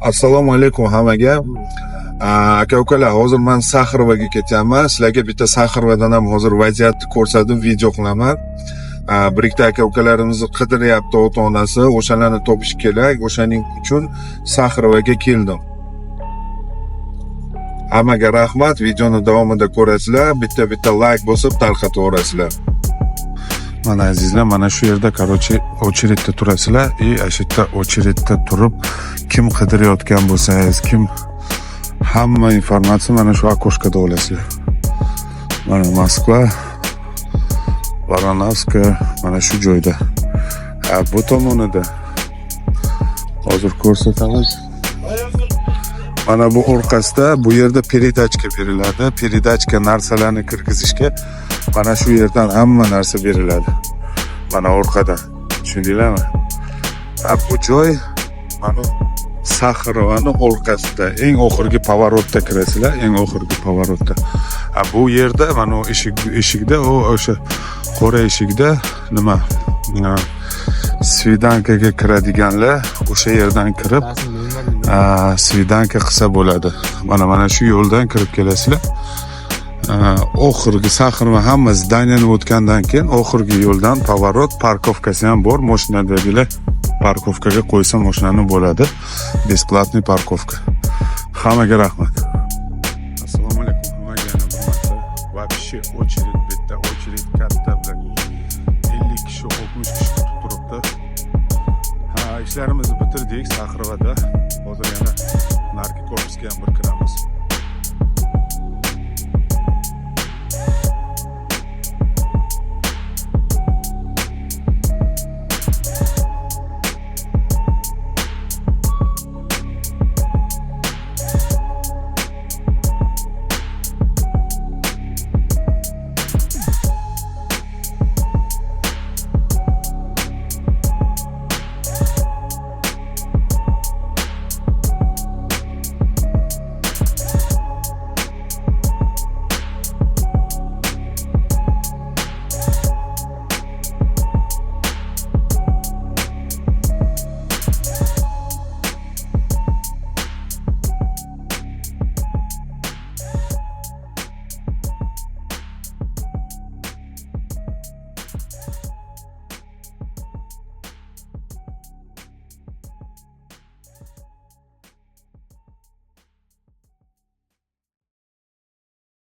Assalomu alaykum hammaga. Aka-ukalar, hozir men Saxrovaga ketyapman. Sizlarga bitta Saxrovadan ham hozir vaziyatni ko'rsatib video qilaman. Bir ikkita aka-ukalarimizni qidiryapti ota-onasi, o'shalarni topish kerak. O'shaning uchun Saxrovaga keldim. Hammaga rahmat. Videoni davomida ko'rasizlar. Bitta like bosib tarqataverasizlar. Mana azizlar, mana shu yerda очередda turasizlar. Shu yerda очередda turib kim qidirayotgan bo'lsangiz, kim hamma informatsiya mana shu окошкада olasizlar. Mana Moskva, Voronovska mana shu joyda. Bu tomonida hozir ko'rsatamiz. Mana bu orqasida bu yerda передачка beriladi. Передачка narsalarni kirgizishga mana shu yerdan hamma narsa beriladi. Mana orqada. Tushundinglarmi? Bu joy mana Saxrovani orqasida, eng oxirgi pavorotda kirasizlar, eng oxirgi pavorotda. Bu yerda mana eshikda, o'sha qora eshikda nima? Svidankaga kiradiganlar o'sha yerdan kirib, svidanka qilsa bo'ladi. Mana shu yo'ldan kirib kelasizlar. Oxirgi Saxrova hamma zdaniyani o'tgandan keyin oxirgi yo'ldan pavorot, parkovkasi ham bor. Mashinadagilar parkovkaga qo'ysa mashinani bo'ladi. Besplatniy parkovka. Hammaga rahmat. Assalomu alaykum. Hammaga yana bir marta. Вообще очередь bitta, очередь katta bilan 50 kishi, 60 kishi kutib turibdi. Ishlarimizni bitirdik Saxrovada. Hozir yana narkotik korpusga ham bir kiramiz.